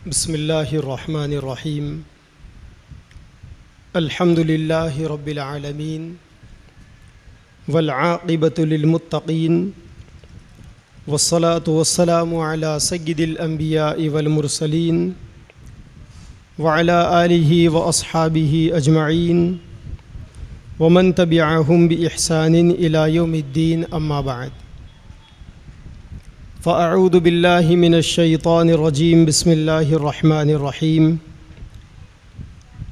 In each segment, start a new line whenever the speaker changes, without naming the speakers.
بسم اللہ الرحمن الرحیم الحمد للہ رب العالمین والعاقبۃ للمتقین والصلاة والسلام علی سید الانبیاء والمرسلین وعلی آلہ واصحابہ اجمعین ومن تبعہم بإحسان الی یوم الدین اما بعد فاعوذ باللہ من الشیطان الرجیم بسم اللہ الرحمن الرحیم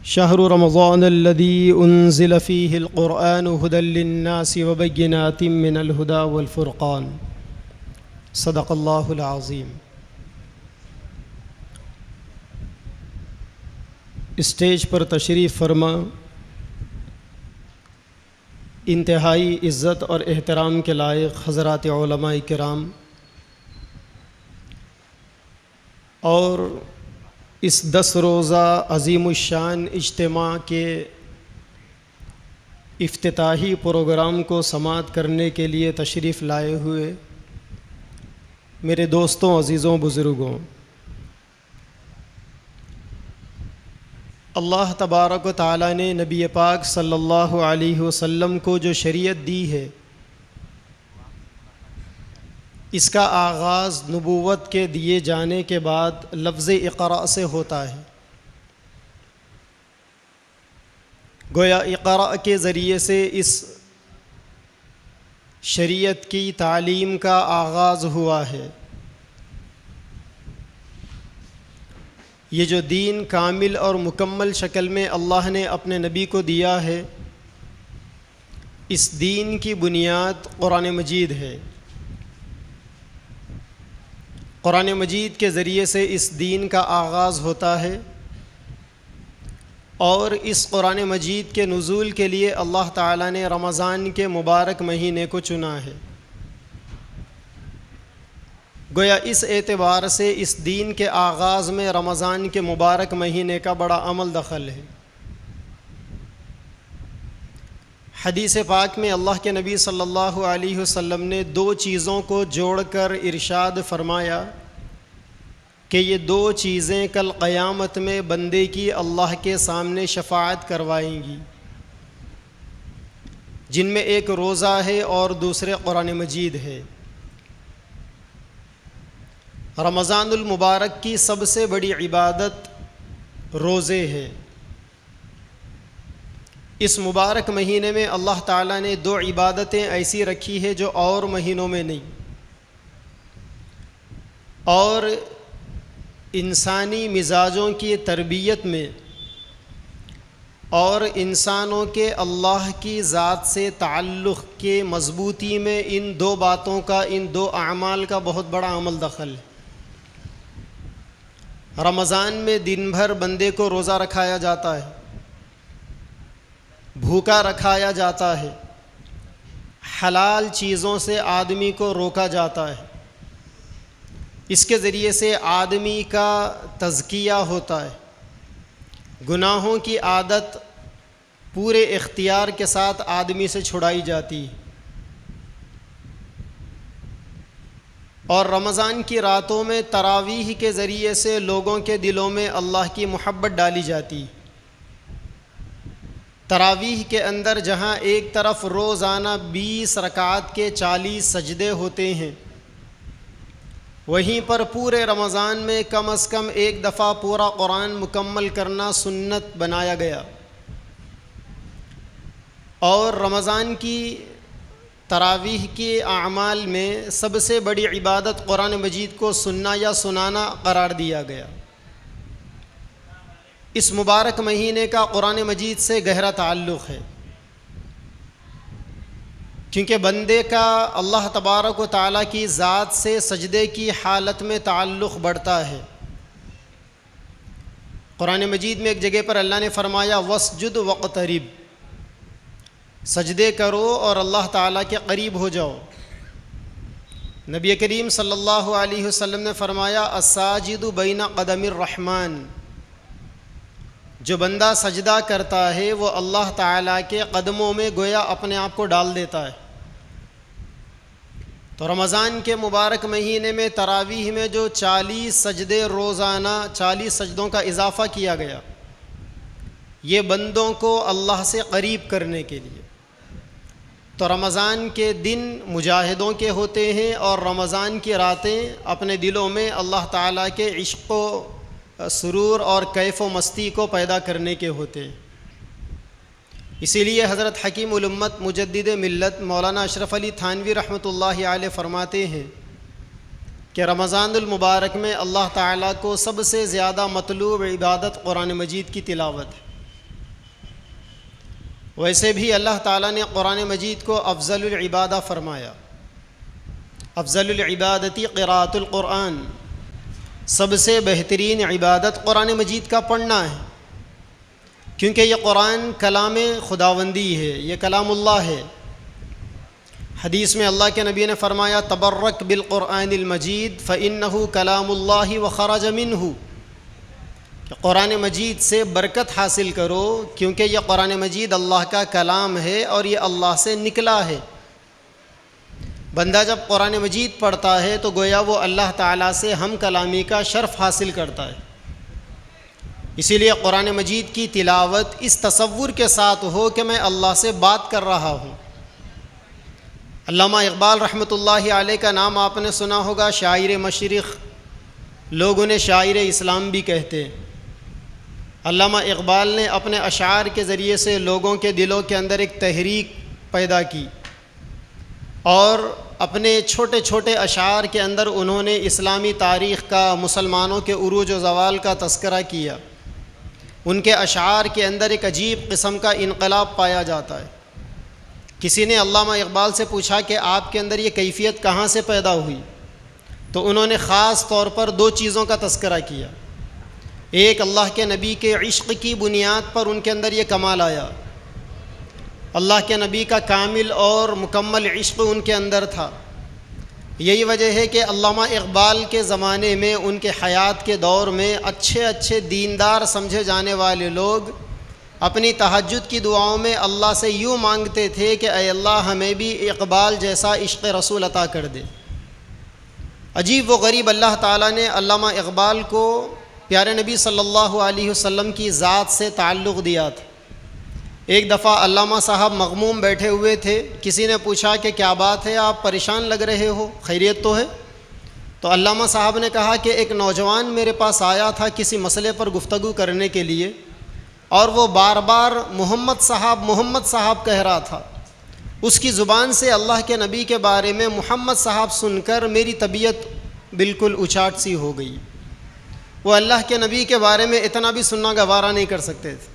شہر رمضان الذی انزل فیہ القرآن ھدی للناس وبینات من الھدی والفرقان صدق اللہ العظیم۔ اسٹیج پر تشریف فرما انتہائی عزت اور احترام کے لائق حضرات علماء کرام اور اس 10 روزہ عظیم الشان اجتماع کے افتتاحی پروگرام کو سماعت کرنے کے لیے تشریف لائے ہوئے میرے دوستوں، عزیزوں، بزرگوں، اللہ تبارک و تعالیٰ نے نبی پاک صلی اللہ علیہ وسلم کو جو شریعت دی ہے، اس کا آغاز نبوت کے دیے جانے کے بعد لفظ اقرأ سے ہوتا ہے۔ گویا اقرأ کے ذریعے سے اس شریعت کی تعلیم کا آغاز ہوا ہے۔ یہ جو دین کامل اور مکمل شکل میں اللہ نے اپنے نبی کو دیا ہے، اس دین کی بنیاد قرآن مجید ہے۔ قرآن مجید کے ذریعے سے اس دین کا آغاز ہوتا ہے، اور اس قرآن مجید کے نزول کے لیے اللہ تعالیٰ نے رمضان کے مبارک مہینے کو چنا ہے۔ گویا اس اعتبار سے اس دین کے آغاز میں رمضان کے مبارک مہینے کا بڑا عمل دخل ہے۔ حدیث پاک میں اللہ کے نبی صلی اللہ علیہ وسلم نے 2 چیزوں کو جوڑ کر ارشاد فرمایا کہ یہ 2 چیزیں کل قیامت میں بندے کی اللہ کے سامنے شفاعت کروائیں گی، جن میں ایک روزہ ہے اور دوسرے قرآن مجید ہے۔ رمضان المبارک کی سب سے بڑی عبادت روزے ہے۔ اس مبارک مہینے میں اللہ تعالیٰ نے 2 عبادتیں ایسی رکھی ہے جو اور مہینوں میں نہیں، اور انسانی مزاجوں کی تربیت میں اور انسانوں کے اللہ کی ذات سے تعلق کے مضبوطی میں ان 2 باتوں کا، ان 2 اعمال کا بہت بڑا عمل دخل ہے۔ رمضان میں دن بھر بندے کو روزہ رکھایا جاتا ہے، بھوکا رکھایا جاتا ہے، حلال چیزوں سے آدمی کو روکا جاتا ہے۔ اس کے ذریعے سے آدمی کا تزکیہ ہوتا ہے، گناہوں کی عادت پورے اختیار کے ساتھ آدمی سے چھڑائی جاتی ہے، اور رمضان کی راتوں میں تراویح کے ذریعے سے لوگوں کے دلوں میں اللہ کی محبت ڈالی جاتی ہے۔ تراویح کے اندر جہاں ایک طرف روزانہ 20 رکعت کے 40 سجدے ہوتے ہیں، وہیں پر پورے رمضان میں کم از کم ایک دفعہ پورا قرآن مکمل کرنا سنت بنایا گیا۔ اور رمضان کی تراویح کے اعمال میں سب سے بڑی عبادت قرآن مجید کو سننا یا سنانا قرار دیا گیا۔ اس مبارک مہینے کا قرآن مجید سے گہرا تعلق ہے، کیونکہ بندے کا اللہ تبارک و تعالیٰ کی ذات سے سجدے کی حالت میں تعلق بڑھتا ہے۔ قرآن مجید میں ایک جگہ پر اللہ نے فرمایا وَاسْجُدْ وَاقْتَرِب، سجدے کرو اور اللہ تعالیٰ کے قریب ہو جاؤ۔ نبی کریم صلی اللہ علیہ وسلم نے فرمایا الساجد بین قدم الرحمن، جو بندہ سجدہ کرتا ہے وہ اللہ تعالیٰ کے قدموں میں گویا اپنے آپ کو ڈال دیتا ہے۔ تو رمضان کے مبارک مہینے میں تراویح میں جو 40 سجدے روزانہ 40 سجدوں کا اضافہ کیا گیا، یہ بندوں کو اللہ سے قریب کرنے کے لیے۔ تو رمضان کے دن مجاہدوں کے ہوتے ہیں، اور رمضان کی راتیں اپنے دلوں میں اللہ تعالیٰ کے عشق و سرور اور کیف و مستی کو پیدا کرنے کے ہوتے ہیں۔ اسی لیے حضرت حکیم الامت مجدد ملت مولانا اشرف علی تھانوی رحمۃ اللہ علیہ فرماتے ہیں کہ رمضان المبارک میں اللہ تعالیٰ کو سب سے زیادہ مطلوب عبادت قرآن مجید کی تلاوت ہے۔ ویسے بھی اللہ تعالیٰ نے قرآن مجید کو افضل العبادہ فرمایا، افضل العبادتی قراءۃ القرآن، سب سے بہترین عبادت قرآن مجید کا پڑھنا ہے، کیونکہ یہ قرآن کلام خداوندی ہے، یہ کلام اللہ ہے۔ حدیث میں اللہ کے نبی نے فرمایا تبرک بالقرآن المجید فإنہ کلام اللہ وخرج منہ، کہ قرآن مجید سے برکت حاصل کرو، کیونکہ یہ قرآن مجید اللہ کا کلام ہے اور یہ اللہ سے نکلا ہے۔ بندہ جب قرآن مجید پڑھتا ہے تو گویا وہ اللہ تعالیٰ سے ہم کلامی کا شرف حاصل کرتا ہے۔ اسی لیے قرآن مجید کی تلاوت اس تصور کے ساتھ ہو کہ میں اللہ سے بات کر رہا ہوں۔ علامہ اقبال رحمۃ اللہ علیہ کا نام آپ نے سنا ہوگا، شاعر مشرق، لوگ انہیں شاعر اسلام بھی کہتے ہیں۔ علامہ اقبال نے اپنے اشعار کے ذریعے سے لوگوں کے دلوں کے اندر ایک تحریک پیدا کی، اور اپنے چھوٹے چھوٹے اشعار کے اندر انہوں نے اسلامی تاریخ کا، مسلمانوں کے عروج و زوال کا تذکرہ کیا۔ ان کے اشعار کے اندر ایک عجیب قسم کا انقلاب پایا جاتا ہے۔ کسی نے علامہ اقبال سے پوچھا کہ آپ کے اندر یہ کیفیت کہاں سے پیدا ہوئی؟ تو انہوں نے خاص طور پر 2 چیزوں کا تذکرہ کیا۔ ایک، اللہ کے نبی کے عشق کی بنیاد پر ان کے اندر یہ کمال آیا، اللہ کے نبی کا کامل اور مکمل عشق ان کے اندر تھا۔ یہی وجہ ہے کہ علامہ اقبال کے زمانے میں، ان کے حیات کے دور میں، اچھے اچھے دیندار سمجھے جانے والے لوگ اپنی تہجد کی دعاؤں میں اللہ سے یوں مانگتے تھے کہ اے اللہ ہمیں بھی اقبال جیسا عشق رسول عطا کر دے۔ عجیب و غریب اللہ تعالیٰ نے علامہ اقبال کو پیارے نبی صلی اللہ علیہ وسلم کی ذات سے تعلق دیا تھا۔ ایک دفعہ علامہ صاحب مغموم بیٹھے ہوئے تھے، کسی نے پوچھا کہ کیا بات ہے، آپ پریشان لگ رہے ہو، خیریت تو ہے؟ تو علامہ صاحب نے کہا کہ ایک نوجوان میرے پاس آیا تھا کسی مسئلے پر گفتگو کرنے کے لیے، اور وہ بار بار محمد صاحب کہہ رہا تھا۔ اس کی زبان سے اللہ کے نبی کے بارے میں محمد صاحب سن کر میری طبیعت بالکل اچاٹ سی ہو گئی۔ وہ اللہ کے نبی کے بارے میں اتنا بھی سننا گوارا نہیں کر سکتے تھے۔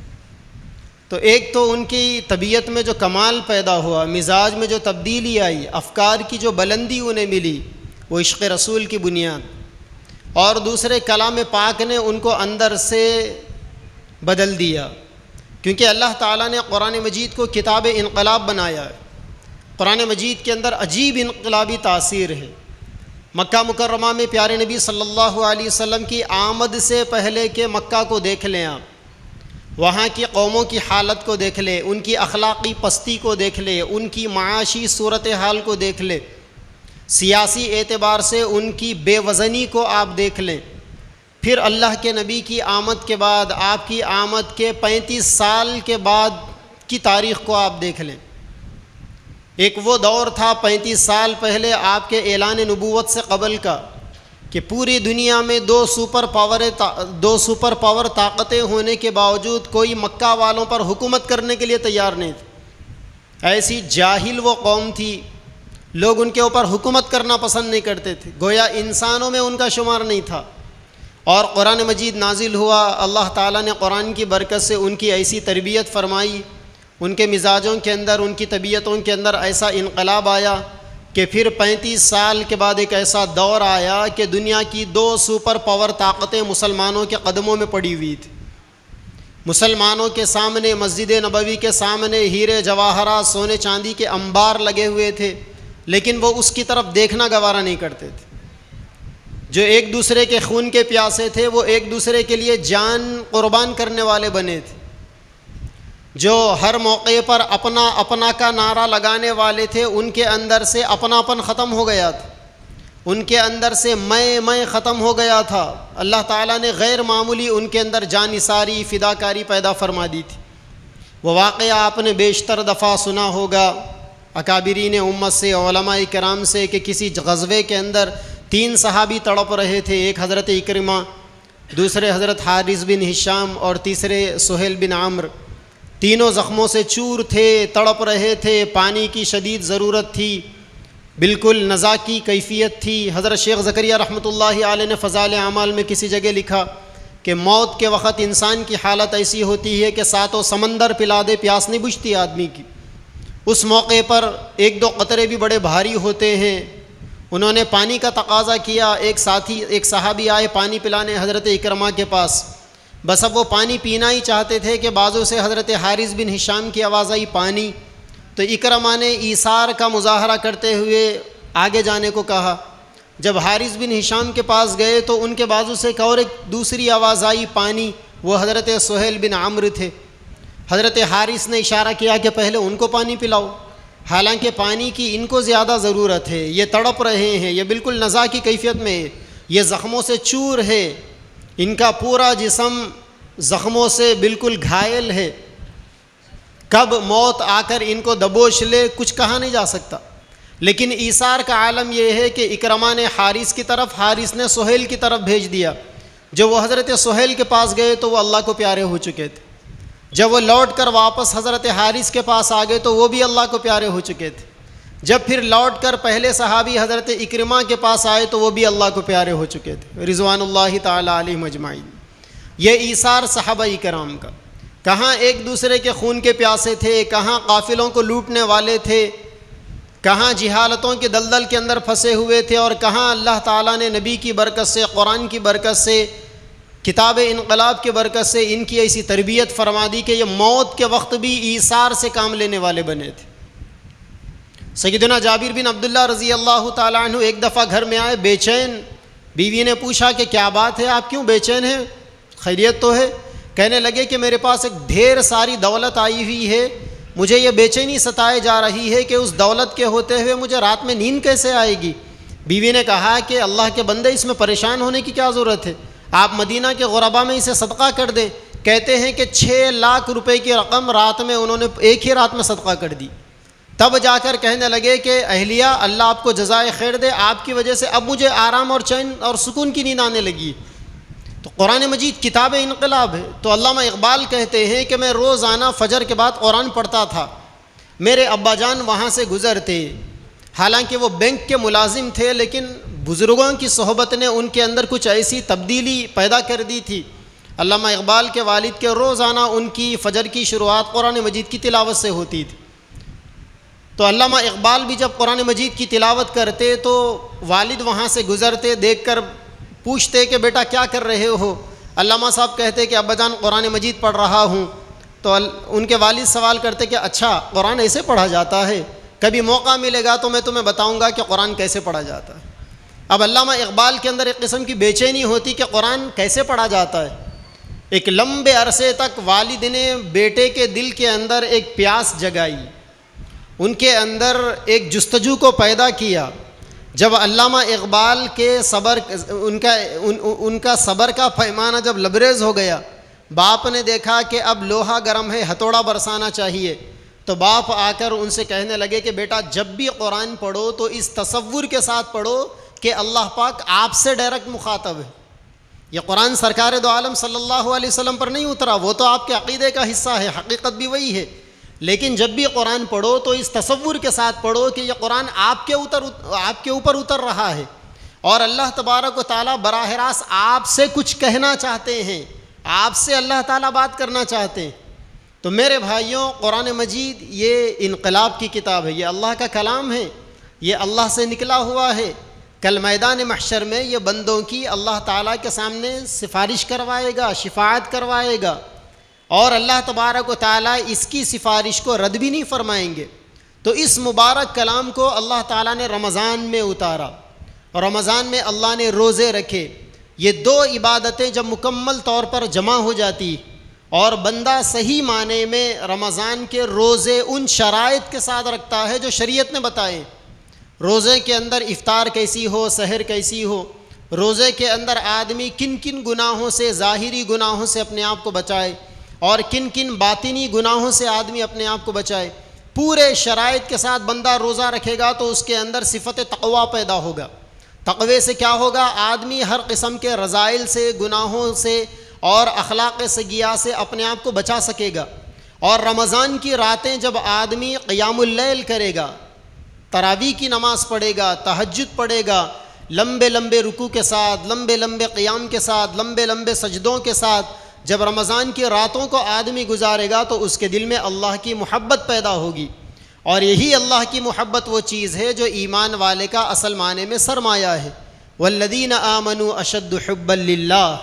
تو ایک تو ان کی طبیعت میں جو کمال پیدا ہوا، مزاج میں جو تبدیلی آئی، افکار کی جو بلندی انہیں ملی، وہ عشق رسول کی بنیاد، اور دوسرے کلام پاک نے ان کو اندر سے بدل دیا، کیونکہ اللہ تعالیٰ نے قرآن مجید کو کتاب انقلاب بنایا ہے۔ قرآن مجید کے اندر عجیب انقلابی تاثیر ہے۔ مکہ مکرمہ میں پیارے نبی صلی اللہ علیہ وسلم کی آمد سے پہلے کہ مکہ کو دیکھ لیں آپ، وہاں کی قوموں کی حالت کو دیکھ لیں، ان کی اخلاقی پستی کو دیکھ لیں، ان کی معاشی صورتحال کو دیکھ لیں، سیاسی اعتبار سے ان کی بے وزنی کو آپ دیکھ لیں، پھر اللہ کے نبی کی آمد کے بعد، آپ کی آمد کے 35 سال کے بعد کی تاریخ کو آپ دیکھ لیں۔ ایک وہ دور تھا 35 سال پہلے آپ کے اعلان نبوت سے قبل کا، کہ پوری دنیا میں 2 سپر پاور طاقتیں ہونے کے باوجود کوئی مکہ والوں پر حکومت کرنے کے لیے تیار نہیں تھے۔ ایسی جاہل وہ قوم تھی، لوگ ان کے اوپر حکومت کرنا پسند نہیں کرتے تھے، گویا انسانوں میں ان کا شمار نہیں تھا۔ اور قرآن مجید نازل ہوا، اللہ تعالیٰ نے قرآن کی برکت سے ان کی ایسی تربیت فرمائی، ان کے مزاجوں کے اندر، ان کی طبیعتوں کے اندر ایسا انقلاب آیا کہ پھر 35 سال کے بعد ایک ایسا دور آیا کہ دنیا کی 2 سپر پاور طاقتیں مسلمانوں کے قدموں میں پڑی ہوئی تھی۔ مسلمانوں کے سامنے، مسجد نبوی کے سامنے ہیرے جواہرات، سونے چاندی کے انبار لگے ہوئے تھے، لیکن وہ اس کی طرف دیکھنا گوارا نہیں کرتے تھے۔ جو ایک دوسرے کے خون کے پیاسے تھے، وہ ایک دوسرے کے لیے جان قربان کرنے والے بنے تھے۔ جو ہر موقع پر اپنا اپنا کا نعرہ لگانے والے تھے، ان کے اندر سے اپناپن ختم ہو گیا تھا، ان کے اندر سے میں ختم ہو گیا تھا۔ اللہ تعالیٰ نے غیر معمولی ان کے اندر جانثاری، فداکاری پیدا فرما دی تھی۔ وہ واقعہ آپ نے بیشتر دفعہ سنا ہوگا اکابرین امت سے، علماء کرام سے، کہ کسی غزوے کے اندر 3 صحابی تڑپ رہے تھے، ایک حضرت اکرمہ، دوسرے حضرت حارث بن ہشام اور تیسرے سہیل بن عمرو۔ تینوں زخموں سے چور تھے، تڑپ رہے تھے، پانی کی شدید ضرورت تھی، بالکل نزا کی کیفیت تھی۔ حضرت شیخ زکریا رحمۃ اللہ علیہ نے فضائل اعمال میں کسی جگہ لکھا کہ موت کے وقت انسان کی حالت ایسی ہوتی ہے کہ 7 سمندر پلا دے، پیاس نہیں بجھتی آدمی کی۔ اس موقع پر 1-2 قطرے بھی بڑے بھاری ہوتے ہیں۔ انہوں نے پانی کا تقاضا کیا، ایک صحابی آئے پانی پلانے حضرت اکرمہ کے پاس، بس اب وہ پانی پینا ہی چاہتے تھے کہ بازو سے حضرت حارث بن ہشام کی آواز آئی پانی، تو اکرمہ نے ایثار کا مظاہرہ کرتے ہوئے آگے جانے کو کہا۔ جب حارث بن ہشام کے پاس گئے تو ان کے بازو سے ایک اور دوسری آواز آئی پانی، وہ حضرت سہیل بن عمرو تھے۔ حضرت حارث نے اشارہ کیا کہ پہلے ان کو پانی پلاؤ، حالانکہ پانی کی ان کو زیادہ ضرورت ہے، یہ تڑپ رہے ہیں، یہ بالکل نزا کی کیفیت میں ہے، یہ زخموں سے چور ہے، ان کا پورا جسم زخموں سے بالکل گھائل ہے، کب موت آ کر ان کو دبوچ لے کچھ کہا نہیں جا سکتا۔ لیکن ایثار کا عالم یہ ہے کہ اکرمہ نے حارث کی طرف، حارث نے سہیل کی طرف بھیج دیا۔ جب وہ حضرت سہیل کے پاس گئے تو وہ اللہ کو پیارے ہو چکے تھے، جب وہ لوٹ کر واپس حضرت حارث کے پاس آ گئے تو وہ بھی اللہ کو پیارے ہو چکے تھے، جب پھر لوٹ کر پہلے صحابی حضرت اکرمہ کے پاس آئے تو وہ بھی اللہ کو پیارے ہو چکے تھے، رضوان اللہ تعالی علیہم اجمعین۔ یہ ایثار صحابہ کرام کا، کہاں ایک دوسرے کے خون کے پیاسے تھے، کہاں قافلوں کو لوٹنے والے تھے، کہاں جہالتوں کے دلدل کے اندر پھنسے ہوئے تھے، اور کہاں اللہ تعالیٰ نے نبی کی برکت سے، قرآن کی برکت سے، کتاب انقلاب کی برکت سے ان کی ایسی تربیت فرما دی کہ یہ موت کے وقت بھی ایثار سے کام لینے والے بنے تھے۔ سیدنا جابر بن عبداللہ رضی اللہ تعالیٰ عنہ ایک دفعہ گھر میں آئے بے چین، بیوی نے پوچھا کہ کیا بات ہے، آپ کیوں بے چین ہیں، خیریت تو ہے؟ کہنے لگے کہ میرے پاس ایک ڈھیر ساری دولت آئی ہوئی ہے، مجھے یہ بے چینی ستائے جا رہی ہے کہ اس دولت کے ہوتے ہوئے مجھے رات میں نیند کیسے آئے گی۔ بیوی نے کہا کہ اللہ کے بندے، اس میں پریشان ہونے کی کیا ضرورت ہے، آپ مدینہ کے غربا میں اسے صدقہ کر دیں۔ کہتے ہیں کہ 6 لاکھ روپے کی رقم رات میں انہوں نے ایک ہی رات میں صدقہ کر دی۔ تب جا کر کہنے لگے کہ اہلیہ، اللہ آپ کو جزائے خیر دے، آپ کی وجہ سے اب مجھے آرام اور چین اور سکون کی نیند آنے لگی۔ تو قرآن مجید کتاب انقلاب ہے۔ تو علامہ اقبال کہتے ہیں کہ میں روزانہ فجر کے بعد قرآن پڑھتا تھا، میرے ابا جان وہاں سے گزرتے، حالانکہ وہ بینک کے ملازم تھے، لیکن بزرگوں کی صحبت نے ان کے اندر کچھ ایسی تبدیلی پیدا کر دی تھی۔ علامہ اقبال کے والد کے روزانہ ان کی فجر کی شروعات قرآن مجید کی تلاوت سے ہوتی تھی۔ تو علامہ اقبال بھی جب قرآن مجید کی تلاوت کرتے تو والد وہاں سے گزرتے، دیکھ کر پوچھتے کہ بیٹا کیا کر رہے ہو؟ علامہ صاحب کہتے کہ ابا جان قرآن مجید پڑھ رہا ہوں۔ تو ان کے والد سوال کرتے کہ اچھا قرآن ایسے پڑھا جاتا ہے، کبھی موقع ملے گا تو میں تمہیں بتاؤں گا کہ قرآن کیسے پڑھا جاتا ہے۔ اب علامہ اقبال کے اندر ایک قسم کی بے چینی ہوتی کہ قرآن کیسے پڑھا جاتا ہے۔ ایک لمبے عرصے تک والد نے بیٹے کے دل کے اندر ایک پیاس جگائی، ان کے اندر ایک جستجو کو پیدا کیا۔ جب علامہ اقبال کے صبر ان کا صبر کا پیمانہ جب لبریز ہو گیا، باپ نے دیکھا کہ اب لوہا گرم ہے، ہتھوڑا برسانا چاہیے، تو باپ آ کر ان سے کہنے لگے کہ بیٹا جب بھی قرآن پڑھو تو اس تصور کے ساتھ پڑھو کہ اللہ پاک آپ سے ڈائریکٹ مخاطب ہے۔ یہ قرآن سرکار دو عالم صلی اللہ علیہ وسلم پر نہیں اترا، وہ تو آپ کے عقیدے کا حصہ ہے، حقیقت بھی وہی ہے، لیکن جب بھی قرآن پڑھو تو اس تصور کے ساتھ پڑھو کہ یہ قرآن آپ کے اوپر اتر رہا ہے، اور اللہ تبارک و تعالیٰ براہ راست آپ سے کچھ کہنا چاہتے ہیں، آپ سے اللہ تعالیٰ بات کرنا چاہتے ہیں۔ تو میرے بھائیوں، قرآن مجید یہ انقلاب کی کتاب ہے، یہ اللہ کا کلام ہے، یہ اللہ سے نکلا ہوا ہے۔ کل میدان محشر میں یہ بندوں کی اللہ تعالیٰ کے سامنے سفارش کروائے گا، شفاعت کروائے گا، اور اللہ تبارک و تعالیٰ اس کی سفارش کو رد بھی نہیں فرمائیں گے۔ تو اس مبارک کلام کو اللہ تعالیٰ نے رمضان میں اتارا، اور رمضان میں اللہ نے روزے رکھے۔ یہ 2 عبادتیں جب مکمل طور پر جمع ہو جاتی اور بندہ صحیح معنی میں رمضان کے روزے ان شرائط کے ساتھ رکھتا ہے جو شریعت نے بتائے. روزے کے اندر افطار کیسی ہو، سحر کیسی ہو، روزے کے اندر آدمی کن کن گناہوں سے، ظاہری گناہوں سے اپنے آپ کو بچائے اور کن کن باطنی گناہوں سے آدمی اپنے آپ کو بچائے. پورے شرائط کے ساتھ بندہ روزہ رکھے گا تو اس کے اندر صفت تقویٰ پیدا ہوگا. تقوی سے کیا ہوگا؟ آدمی ہر قسم کے رذائل سے، گناہوں سے اور اخلاق سیئہ سے اپنے آپ کو بچا سکے گا. اور رمضان کی راتیں جب آدمی قیام اللیل کرے گا، تراویح کی نماز پڑھے گا، تہجد پڑھے گا، لمبے لمبے رکوع کے ساتھ، لمبے لمبے قیام کے ساتھ، لمبے لمبے سجدوں کے ساتھ جب رمضان کی راتوں کو آدمی گزارے گا تو اس کے دل میں اللہ کی محبت پیدا ہوگی. اور یہی اللہ کی محبت وہ چیز ہے جو ایمان والے کا اصل معنی میں سرمایہ ہے. والذین آمنوا اشد حبا للہ،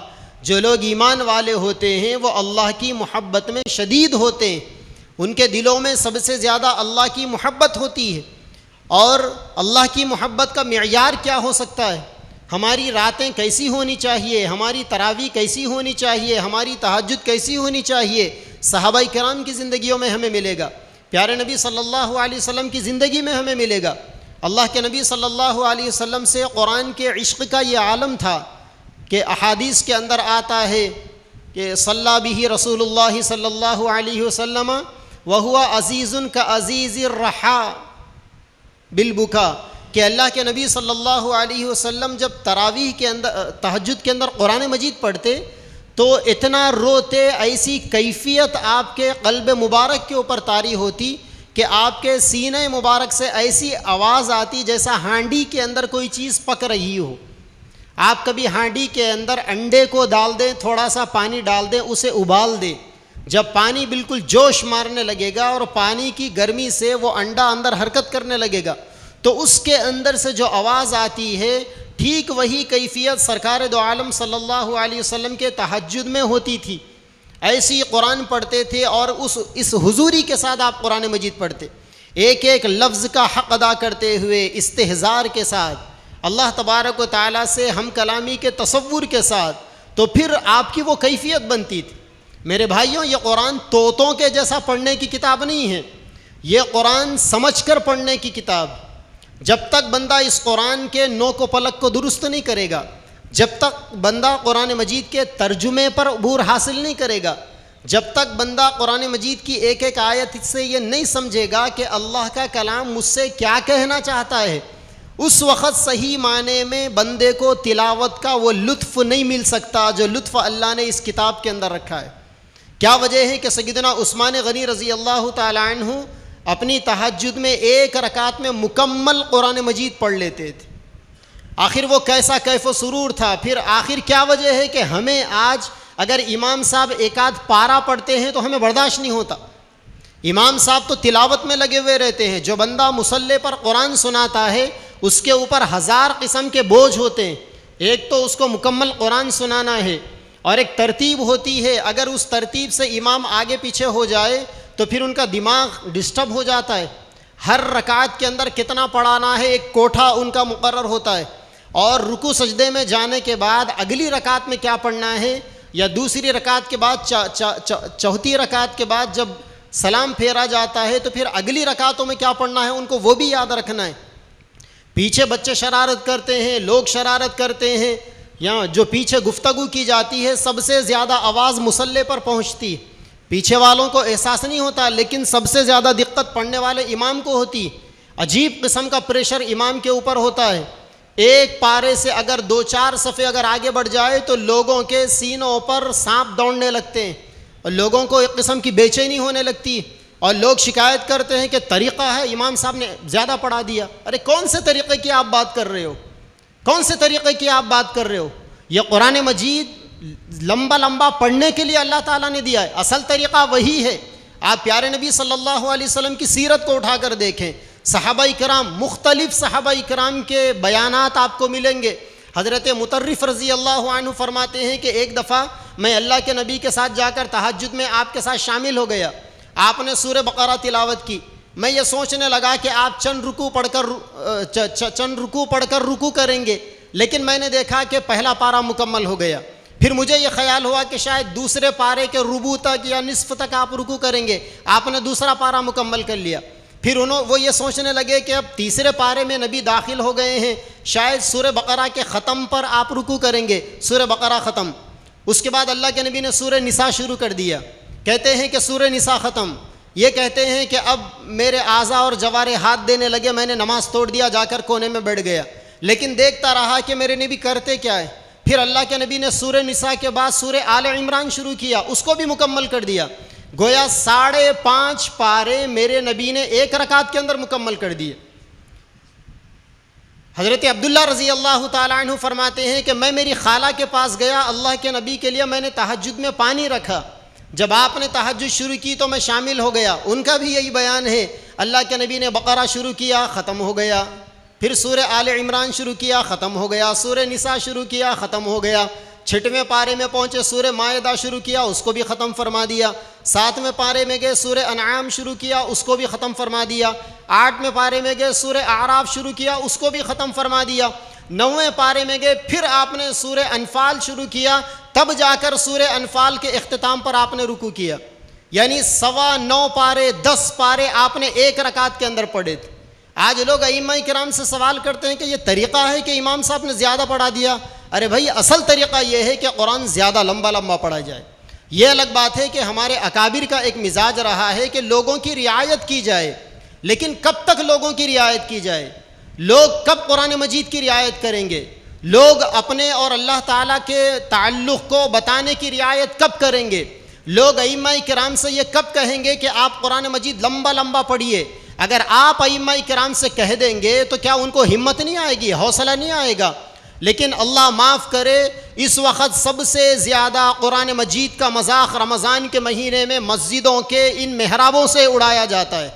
جو لوگ ایمان والے ہوتے ہیں وہ اللہ کی محبت میں شدید ہوتے ہیں، ان کے دلوں میں سب سے زیادہ اللہ کی محبت ہوتی ہے. اور اللہ کی محبت کا معیار کیا ہو سکتا ہے؟ ہماری راتیں کیسی ہونی چاہیے، ہماری تراویح کیسی ہونی چاہیے، ہماری تہجد کیسی ہونی چاہیے، صحابہ کرام کی زندگیوں میں ہمیں ملے گا، پیارے نبی صلی اللہ علیہ وسلم کی زندگی میں ہمیں ملے گا. اللہ کے نبی صلی اللہ علیہ وسلم سے قرآن کے عشق کا یہ عالم تھا کہ احادیث کے اندر آتا ہے کہ صلی بہ رسول اللہ صلی اللہ علیہ وسلم وہو عزیز کعزیز الرحا بالبکا، کہ اللہ کے نبی صلی اللہ علیہ وسلم جب تراویح کے اندر، تہجد کے اندر قرآن مجید پڑھتے تو اتنا روتے، ایسی کیفیت آپ کے قلب مبارک کے اوپر طاری ہوتی کہ آپ کے سینہ مبارک سے ایسی آواز آتی جیسا ہانڈی کے اندر کوئی چیز پک رہی ہو. آپ کبھی ہانڈی کے اندر انڈے کو ڈال دیں، تھوڑا سا پانی ڈال دیں، اسے ابال دیں، جب پانی بالکل جوش مارنے لگے گا اور پانی کی گرمی سے وہ انڈا اندر حرکت کرنے لگے گا تو اس کے اندر سے جو آواز آتی ہے، ٹھیک وہی کیفیت سرکار دو عالم صلی اللہ علیہ وسلم کے تہجد میں ہوتی تھی. ایسی قرآن پڑھتے تھے اور اس حضوری کے ساتھ آپ قرآن مجید پڑھتے، ایک ایک لفظ کا حق ادا کرتے ہوئے استحضار کے ساتھ، اللہ تبارک و تعالیٰ سے ہم کلامی کے تصور کے ساتھ، تو پھر آپ کی وہ کیفیت بنتی تھی. میرے بھائیوں، یہ قرآن طوطوں کے جیسا پڑھنے کی کتاب نہیں ہے، یہ قرآن سمجھ کر پڑھنے کی کتاب. جب تک بندہ اس قرآن کے نوک و پلک کو درست نہیں کرے گا، جب تک بندہ قرآن مجید کے ترجمے پر عبور حاصل نہیں کرے گا، جب تک بندہ قرآن مجید کی ایک ایک آیت سے یہ نہیں سمجھے گا کہ اللہ کا کلام مجھ سے کیا کہنا چاہتا ہے، اس وقت صحیح معنی میں بندے کو تلاوت کا وہ لطف نہیں مل سکتا جو لطف اللہ نے اس کتاب کے اندر رکھا ہے. کیا وجہ ہے کہ سیدنا عثمان غنی رضی اللہ تعالی عنہ اپنی تہجد میں ایک رکعت میں مکمل قرآن مجید پڑھ لیتے تھے؟ آخر وہ کیسا کیف و سرور تھا. پھر آخر کیا وجہ ہے کہ ہمیں آج اگر امام صاحب ایک آدھ پارا پڑھتے ہیں تو ہمیں برداشت نہیں ہوتا؟ امام صاحب تو تلاوت میں لگے ہوئے رہتے ہیں. جو بندہ مصلی پر قرآن سناتا ہے اس کے اوپر 1000 قسم کے بوجھ ہوتے ہیں. ایک تو اس کو مکمل قرآن سنانا ہے اور ایک ترتیب ہوتی ہے، اگر اس ترتیب سے امام آگے پیچھے ہو جائے تو پھر ان کا دماغ ڈسٹرب ہو جاتا ہے. ہر رکعت کے اندر کتنا پڑھانا ہے ایک کوٹھا ان کا مقرر ہوتا ہے، اور رکوع سجدے میں جانے کے بعد اگلی رکعت میں کیا پڑھنا ہے، یا دوسری رکعت کے بعد چوتھی رکعت کے بعد جب سلام پھیرا جاتا ہے تو پھر اگلی رکعتوں میں کیا پڑھنا ہے، ان کو وہ بھی یاد رکھنا ہے. پیچھے بچے شرارت کرتے ہیں، لوگ شرارت کرتے ہیں، یا جو پیچھے گفتگو کی جاتی ہے سب سے زیادہ آواز مصلی پر پہنچتی ہے. پیچھے والوں کو احساس نہیں ہوتا، لیکن سب سے زیادہ دقت پڑھنے والے امام کو ہوتی. عجیب قسم کا پریشر امام کے اوپر ہوتا ہے. ایک پارے سے اگر 2-4 صفحے اگر آگے بڑھ جائے تو لوگوں کے سینوں پر سانپ دوڑنے لگتے ہیں اور لوگوں کو ایک قسم کی بے چینی ہونے لگتی، اور لوگ شکایت کرتے ہیں کہ طریقہ ہے امام صاحب نے زیادہ پڑھا دیا. ارے کون سے طریقے کی آپ بات کر رہے ہو؟ کون سے طریقے کی آپ بات کر رہے ہو؟ یہ قرآن مجید لمبا لمبا پڑھنے کے لیے اللہ تعالیٰ نے دیا ہے. اصل طریقہ وہی ہے. آپ پیارے نبی صلی اللہ علیہ وسلم کی سیرت کو اٹھا کر دیکھیں. صحابہ کرام، مختلف صحابہ کرام کے بیانات آپ کو ملیں گے. حضرت مطرف رضی اللہ عنہ فرماتے ہیں کہ ایک دفعہ میں اللہ کے نبی کے ساتھ جا کر تہجد میں آپ کے ساتھ شامل ہو گیا. آپ نے سورہ بقرہ تلاوت کی. میں یہ سوچنے لگا کہ آپ چند رکوع پڑھ کر رکوع کریں گے، لیکن میں نے دیکھا کہ پہلا پارہ مکمل ہو گیا. پھر مجھے یہ خیال ہوا کہ شاید دوسرے پارے کے ربوع تک یا نصف تک آپ رکوع کریں گے، آپ نے دوسرا پارہ مکمل کر لیا، پھر وہ یہ سوچنے لگے کہ اب تیسرے پارے میں نبی داخل ہو گئے ہیں، شاید سورہ بقرہ کے ختم پر آپ رکوع کریں گے، سورہ بقرہ ختم، اس کے بعد اللہ کے نبی نے سورہ نساء شروع کر دیا، کہتے ہیں کہ سورہ نساء ختم، یہ کہتے ہیں کہ اب میرے اعضاء اور جوارح ہاتھ دینے لگے، میں نے نماز توڑ دیا، جا کر کونے میں بیٹھ گیا، لیکن دیکھتا رہا کہ میرے نبی کرتے کیا ہے۔ پھر اللہ کے نبی نے سورہ نساء کے بعد سورہ آل عمران شروع کیا، اس کو بھی مکمل کر دیا، گویا 5.5 پارے میرے نبی نے ایک رکعت کے اندر مکمل کر دیے۔ حضرت عبداللہ رضی اللہ تعالیٰ عنہ فرماتے ہیں کہ میں میری خالہ کے پاس گیا، اللہ کے نبی کے لیے میں نے تہجد میں پانی رکھا، جب آپ نے تہجد شروع کی تو میں شامل ہو گیا، ان کا بھی یہی بیان ہے، اللہ کے نبی نے بقرہ شروع کیا، ختم ہو گیا، پھر سورہ آل عمران شروع کیا، ختم ہو گیا، سورہ نساء شروع کیا، ختم ہو گیا، 6ویں پارے میں پہنچے سورہ مائدہ شروع کیا، اس کو بھی ختم فرما دیا، 7ویں پارے میں گئے سورہ انعام شروع کیا، اس کو بھی ختم فرما دیا، 8ویں پارے میں گئے سورہ اعراف شروع کیا، اس کو بھی ختم فرما دیا، 9ویں پارے میں گئے پھر آپ نے سورہ انفال شروع کیا، تب جا کر سورہ انفال کے اختتام پر آپ نے رکوع کیا، یعنی 9.25 پارے 10 پارے آپ نے ایک رکعت کے اندر پڑھے تھے۔ آج لوگ ائمہ کرام سے سوال کرتے ہیں کہ یہ طریقہ ہے کہ امام صاحب نے زیادہ پڑھا دیا، ارے بھائی اصل طریقہ یہ ہے کہ قرآن زیادہ لمبا پڑھا جائے۔ یہ الگ بات ہے کہ ہمارے اکابر کا ایک مزاج رہا ہے کہ لوگوں کی رعایت کی جائے، لیکن کب تک لوگوں کی رعایت کی جائے؟ لوگ کب قرآن مجید کی رعایت کریں گے؟ لوگ اپنے اور اللہ تعالیٰ کے تعلق کو بتانے کی رعایت کب کریں گے؟ لوگ ائمہ کرام سے یہ کب کہیں گے کہ آپ قرآن مجید لمبا پڑھیے؟ اگر آپ ائمہ کرام سے کہہ دیں گے تو کیا ان کو ہمت نہیں آئے گی، حوصلہ نہیں آئے گا؟ لیکن اللہ معاف کرے، اس وقت سب سے زیادہ قرآن مجید کا مذاق رمضان کے مہینے میں مسجدوں کے ان محرابوں سے اڑایا جاتا ہے۔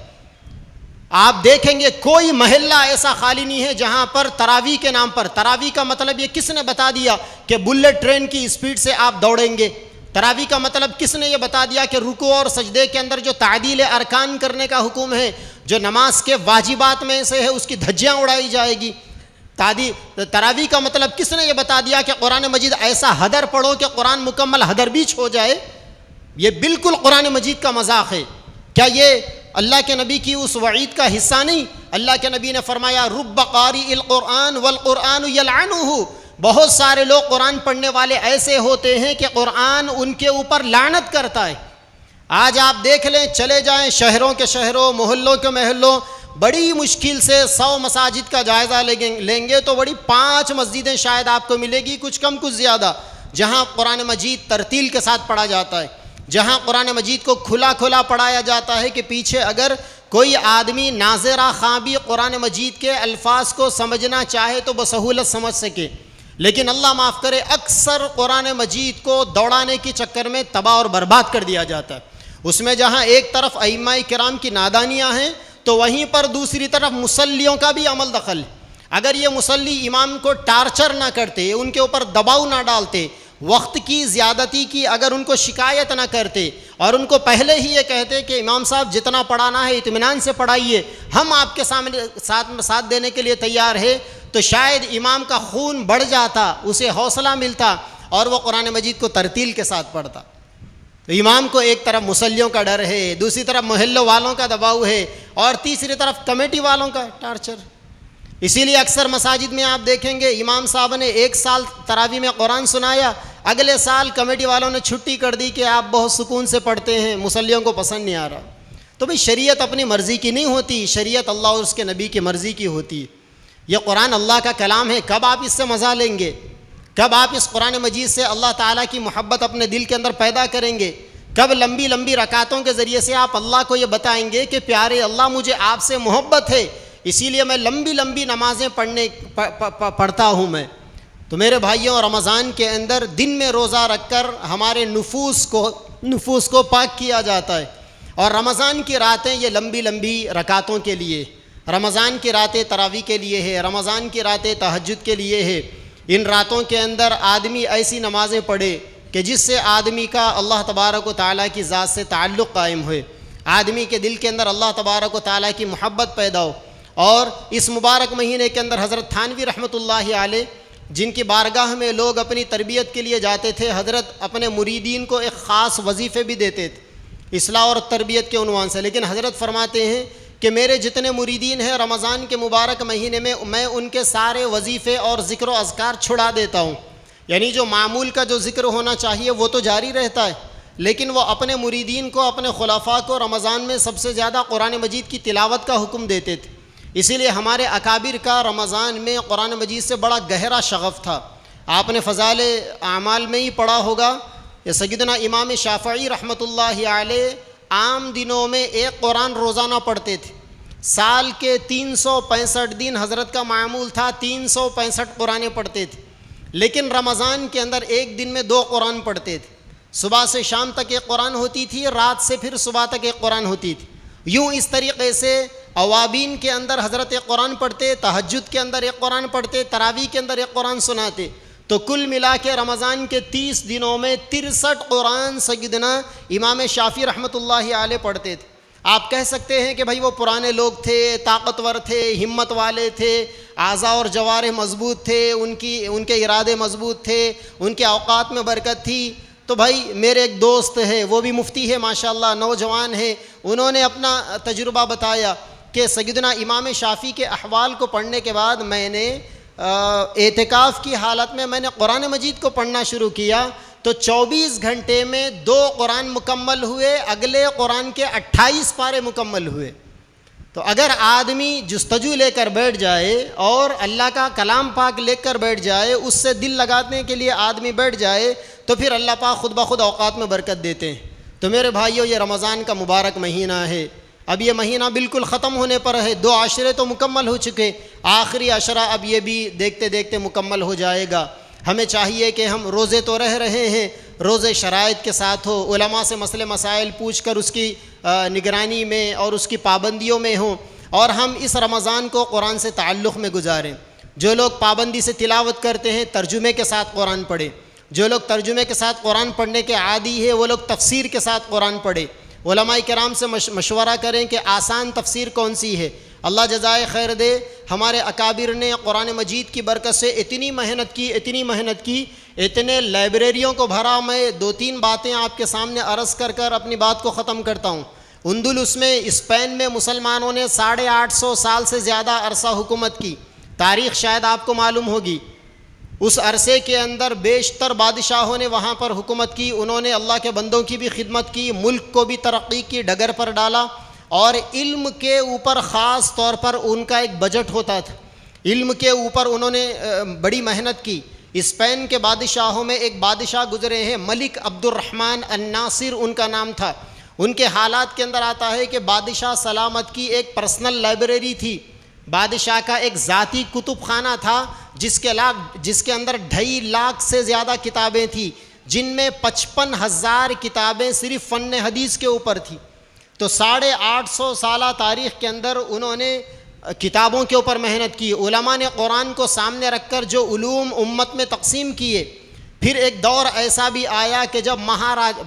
آپ دیکھیں گے کوئی محلہ ایسا خالی نہیں ہے جہاں پر تراویح کے نام پر، تراویح کا مطلب یہ کس نے بتا دیا کہ بلٹ ٹرین کی اسپیڈ سے آپ دوڑیں گے؟ تراویح کا مطلب کس نے یہ بتا دیا کہ رکوع اور سجدے کے اندر جو تعدیل ارکان کرنے کا حکم ہے، جو نماز کے واجبات میں سے ہے، اس کی دھجیاں اڑائی جائے گی؟ تراویح کا مطلب کس نے یہ بتا دیا کہ قرآن مجید ایسا حدر پڑھو کہ قرآن مکمل حدر بیچ ہو جائے؟ یہ بالکل قرآن مجید کا مذاق ہے۔ کیا یہ اللہ کے نبی کی اس وعید کا حصہ نہیں؟ اللہ کے نبی نے فرمایا رب قاری القرآن والقرآن یلعنہ، بہت سارے لوگ قرآن پڑھنے والے ایسے ہوتے ہیں کہ قرآن ان کے اوپر لعنت کرتا ہے۔ آج آپ دیکھ لیں، چلے جائیں شہروں کے شہروں، محلوں کے محلوں، بڑی مشکل سے 100 مساجد کا جائزہ لیں گے تو بڑی 5 مسجدیں شاید آپ کو ملے گی، کچھ کم کچھ زیادہ، جہاں قرآن مجید ترتیل کے ساتھ پڑھا جاتا ہے، جہاں قرآن مجید کو کھلا پڑھایا جاتا ہے کہ پیچھے اگر کوئی آدمی ناظرہ خواہ بھی قرآن مجید کے الفاظ کو سمجھنا چاہے تو بسہولت سمجھ سکے۔ لیکن اللہ معاف کرے، اکثر قرآن مجید کو دوڑانے کے چکر میں تباہ اور برباد کر دیا جاتا ہے۔ اس میں جہاں ایک طرف ائمہ کرام کی نادانیاں ہیں تو وہیں پر دوسری طرف مصلیوں کا بھی عمل دخل ہے۔ اگر یہ مصلی امام کو ٹارچر نہ کرتے، ان کے اوپر دباؤ نہ ڈالتے، وقت کی زیادتی کی اگر ان کو شکایت نہ کرتے اور ان کو پہلے ہی یہ کہتے کہ امام صاحب جتنا پڑھانا ہے اطمینان سے پڑھائیے، ہم آپ کے ساتھ دینے کے لیے تیار ہے، تو شاید امام کا خون بڑھ جاتا، اسے حوصلہ ملتا اور وہ قرآن مجید کو ترتیل کے ساتھ پڑھتا۔ تو امام کو ایک طرف مصلیوں کا ڈر ہے، دوسری طرف محلوں والوں کا دباؤ ہے، اور تیسری طرف کمیٹی والوں کا ٹارچر۔ اسی لیے اکثر مساجد میں آپ دیکھیں گے امام صاحب نے 1 سال تراویح میں قرآن سنایا، اگلے سال کمیٹی والوں نے چھٹی کر دی کہ آپ بہت سکون سے پڑھتے ہیں، مصلیوں کو پسند نہیں آ رہا۔ تو بھئی شریعت اپنی مرضی کی نہیں ہوتی، شریعت اللہ اور اس کے نبی کی مرضی کی ہوتی ہے۔ یہ قرآن اللہ کا کلام ہے، کب آپ اس سے مزہ لیں گے؟ کب آپ اس قرآن مجید سے اللہ تعالیٰ کی محبت اپنے دل کے اندر پیدا کریں گے؟ کب لمبی رکعتوں کے ذریعے سے آپ اللہ کو یہ بتائیں گے کہ پیارے اللہ مجھے آپ سے محبت ہے، اسی لیے میں لمبی نمازیں پڑھتا ہوں میں۔ تو میرے بھائیوں، رمضان کے اندر دن میں روزہ رکھ کر ہمارے نفوس کو پاک کیا جاتا ہے، اور رمضان کی راتیں یہ لمبی رکعتوں کے لیے، رمضان کی راتیں تراویح کے لیے ہے، رمضان کی راتیں تہجد کے لیے ہے۔ ان راتوں کے اندر آدمی ایسی نمازیں پڑھے کہ جس سے آدمی کا اللہ تبارک و تعالیٰ کی ذات سے تعلق قائم ہوئے، آدمی کے دل کے اندر اللہ تبارک و تعالیٰ کی محبت پیدا ہو۔ اور اس مبارک مہینے کے اندر حضرت تھانوی رحمۃ اللہ علیہ جن کی بارگاہ میں لوگ اپنی تربیت کے لیے جاتے تھے، حضرت اپنے مریدین کو ایک خاص وظیفے بھی دیتے تھے اصلاح اور تربیت کے عنوان سے، لیکن حضرت فرماتے ہیں کہ میرے جتنے مریدین ہیں رمضان کے مبارک مہینے میں ان کے سارے وظیفے اور ذکر و اذکار چھڑا دیتا ہوں، یعنی جو معمول کا جو ذکر ہونا چاہیے وہ تو جاری رہتا ہے، لیکن وہ اپنے مریدین کو، اپنے خلفاء کو رمضان میں سب سے زیادہ قرآن مجید کی تلاوت کا حکم دیتے تھے۔ اسی لیے ہمارے اکابر کا رمضان میں قرآن مجید سے بڑا گہرا شغف تھا۔ آپ نے فضائل اعمال میں ہی پڑھا ہوگا کہ سیدنا امام شافعی رحمۃ اللہ علیہ عام دنوں میں ایک قرآن روزانہ پڑھتے تھے، سال کے 365 دن حضرت کا معمول تھا 365 قرآن پڑھتے تھے، لیکن رمضان کے اندر ایک دن میں 2 قرآن پڑھتے تھے، صبح سے شام تک ایک قرآن ہوتی تھی، رات سے پھر صبح تک ایک قرآن ہوتی تھی۔ یوں اس طریقے سے اوابین کے اندر حضرت ایک قرآن پڑھتے، تہجد کے اندر ایک قرآن پڑھتے، تراویح کے اندر ایک قرآن سناتے، تو کل ملا کے رمضان کے 30 دنوں میں 63 قرآن سیدنا امام شافعی رحمۃ اللہ علیہ پڑھتے تھے۔ آپ کہہ سکتے ہیں کہ بھائی وہ پرانے لوگ تھے، طاقتور تھے، ہمت والے تھے، اعضاء اور جوارح مضبوط تھے، ان کے ارادے مضبوط تھے، ان کے اوقات میں برکت تھی۔ تو بھائی میرے ایک دوست ہے، وہ بھی مفتی ہے ماشاءاللہ، نوجوان ہے، انہوں نے اپنا تجربہ بتایا کہ سیدنا امام شافعی کے احوال کو پڑھنے کے بعد میں نے اعتکاف کی حالت میں نے قرآن مجید کو پڑھنا شروع کیا، تو 24 گھنٹے میں 2 قرآن مکمل ہوئے، اگلے قرآن کے 28 پارے مکمل ہوئے۔ تو اگر آدمی جستجو لے کر بیٹھ جائے اور اللہ کا کلام پاک لے کر بیٹھ جائے، اس سے دل لگانے کے لیے آدمی بیٹھ جائے، تو پھر اللہ پاک خود بخود اوقات میں برکت دیتے ہیں۔ تو میرے بھائیو، یہ رمضان کا مبارک مہینہ ہے، اب یہ مہینہ بالکل ختم ہونے پر ہے، 2 عشرے تو مکمل ہو چکے، آخری عشرہ اب یہ بھی دیکھتے دیکھتے مکمل ہو جائے گا۔ ہمیں چاہیے کہ ہم روزے تو رہ رہے ہیں، روزے شرائط کے ساتھ ہو، علماء سے مسئلے مسائل پوچھ کر اس کی نگرانی میں اور اس کی پابندیوں میں ہوں، اور ہم اس رمضان کو قرآن سے تعلق میں گزاریں۔ جو لوگ پابندی سے تلاوت کرتے ہیں ترجمے کے ساتھ قرآن پڑھیں، جو لوگ ترجمے کے ساتھ قرآن پڑھنے کے عادی ہیں وہ لوگ تفسیر کے ساتھ قرآن پڑھیں، علماء کرام سے مشورہ کریں کہ آسان تفسیر کون سی ہے۔ اللہ جزائے خیر دے، ہمارے اکابر نے قرآن مجید کی برکت سے اتنی محنت کی، اتنے لائبریریوں کو بھرا۔ میں 2-3 باتیں آپ کے سامنے عرض کر اپنی بات کو ختم کرتا ہوں۔ اندلس میں، اسپین میں مسلمانوں نے 850 سال سے زیادہ عرصہ حکومت کی، تاریخ شاید آپ کو معلوم ہوگی۔ اس عرصے کے اندر بیشتر بادشاہوں نے وہاں پر حکومت کی، انہوں نے اللہ کے بندوں کی بھی خدمت کی، ملک کو بھی ترقی کی ڈگر پر ڈالا، اور علم کے اوپر خاص طور پر ان کا ایک بجٹ ہوتا تھا، علم کے اوپر انہوں نے بڑی محنت کی۔ اسپین کے بادشاہوں میں ایک بادشاہ گزرے ہیں، ملک عبد الرحمن الناصر ان کا نام تھا۔ ان کے حالات کے اندر آتا ہے کہ بادشاہ سلامت کی ایک پرسنل لائبریری تھی، بادشاہ کا ایک ذاتی کتب خانہ تھا، جس کے اندر 2.5 لاکھ سے زیادہ کتابیں تھیں، جن میں 55,000 کتابیں صرف فن حدیث کے اوپر تھیں۔ تو 850 سالہ تاریخ کے اندر انہوں نے کتابوں کے اوپر محنت کی، علماء نے قرآن کو سامنے رکھ کر جو علوم امت میں تقسیم کیے۔ پھر ایک دور ایسا بھی آیا کہ جب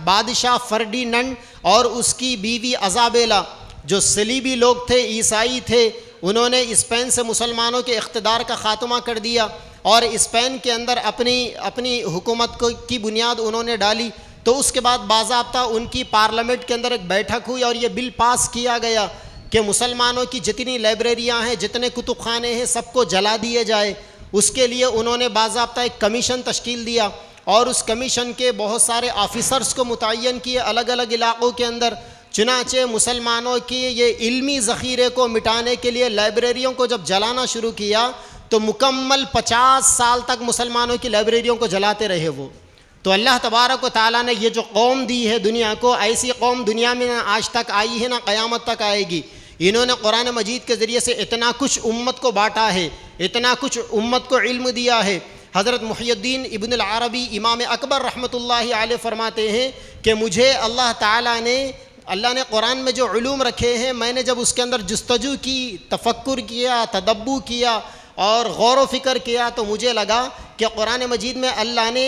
بادشاہ فرڈیننڈ اور اس کی بیوی ایزابیلا، جو صلیبی لوگ تھے، عیسائی تھے، انہوں نے اسپین سے مسلمانوں کے اقتدار کا خاتمہ کر دیا اور اسپین کے اندر اپنی حکومت کی بنیاد انہوں نے ڈالی۔ تو اس کے بعد باضابطہ ان کی پارلیمنٹ کے اندر ایک بیٹھک ہوئی اور یہ بل پاس کیا گیا کہ مسلمانوں کی جتنی لائبریریاں ہیں، جتنے کتب خانے ہیں، سب کو جلا دیے جائے۔ اس کے لیے انہوں نے باضابطہ ایک کمیشن تشکیل دیا اور اس کمیشن کے بہت سارے آفیسرز کو متعین کیے الگ الگ علاقوں کے اندر۔ چنانچہ مسلمانوں کی یہ علمی ذخیرے کو مٹانے کے لیے لائبریریوں کو جب جلانا شروع کیا تو مکمل 50 سال تک مسلمانوں کی لائبریریوں کو جلاتے رہے وہ۔ تو اللہ تبارک و تعالیٰ نے یہ جو قوم دی ہے دنیا کو، ایسی قوم دنیا میں نہ آج تک آئی ہے نہ قیامت تک آئے گی۔ انہوں نے قرآن مجید کے ذریعے سے اتنا کچھ امت کو بانٹا ہے، اتنا کچھ امت کو علم دیا ہے۔ حضرت محی الدین ابن العربی امام اکبر رحمۃ اللہ علیہ فرماتے ہیں کہ مجھے اللہ نے قرآن میں جو علوم رکھے ہیں، میں نے جب اس کے اندر جستجو کی، تفکر کیا، تدبر کیا اور غور و فکر کیا تو مجھے لگا کہ قرآن مجید میں اللہ نے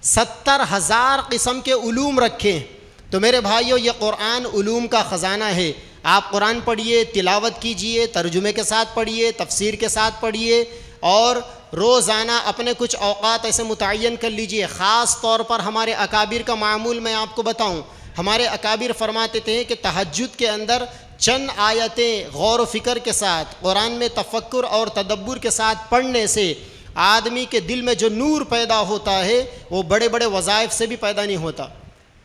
70,000 قسم کے علوم رکھے ہیں۔ تو میرے بھائیو، یہ قرآن علوم کا خزانہ ہے۔ آپ قرآن پڑھیے، تلاوت کیجئے، ترجمے کے ساتھ پڑھیے، تفسیر کے ساتھ پڑھیے، اور روزانہ اپنے کچھ اوقات ایسے متعین کر لیجئے. خاص طور پر ہمارے اکابر کا معمول میں آپ کو بتاؤں. ہمارے اکابر فرماتے تھے کہ تہجد کے اندر چند آیتیں غور و فکر کے ساتھ قرآن میں تفکر اور تدبر کے ساتھ پڑھنے سے آدمی کے دل میں جو نور پیدا ہوتا ہے وہ بڑے بڑے وظائف سے بھی پیدا نہیں ہوتا.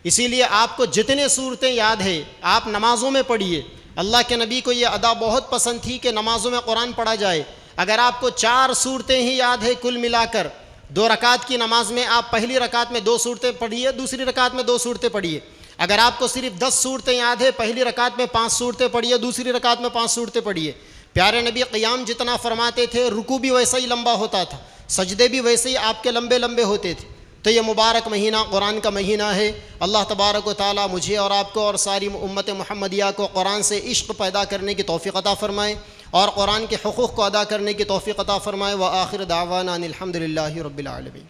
اسی لیے آپ کو جتنے صورتیں یاد ہے آپ نمازوں میں پڑھیے. اللہ کے نبی کو یہ ادا بہت پسند تھی کہ نمازوں میں قرآن پڑھا جائے. اگر آپ کو 4 صورتیں ہی یاد ہے کل ملا کر 2 رکعت کی نماز میں آپ پہلی رکعت میں 2 صورتیں پڑھیے, دوسری رکعت میں 2 صورتیں پڑھیے. اگر آپ کو صرف 10 صورتیں یاد ہے پہلی رکعت میں 5 صورتیں پڑھیے, دوسری رکعت میں 5 صورتیں پڑھیے. پیارے نبی قیام جتنا فرماتے تھے رکوع بھی ویسا ہی لمبا ہوتا تھا, سجدے بھی ویسے ہی آپ کے لمبے لمبے ہوتے تھے. تو یہ مبارک مہینہ قرآن کا مہینہ ہے. اللہ تبارک و تعالیٰ مجھے اور آپ کو اور ساری امت محمدیہ کو قرآن سے عشق پیدا کرنے کی توفیق عطا فرمائے اور قرآن کے حقوق کو ادا کرنے کی توفیق عطا فرمائے. وآخر دعوانا ان الحمد للہ رب العالمین.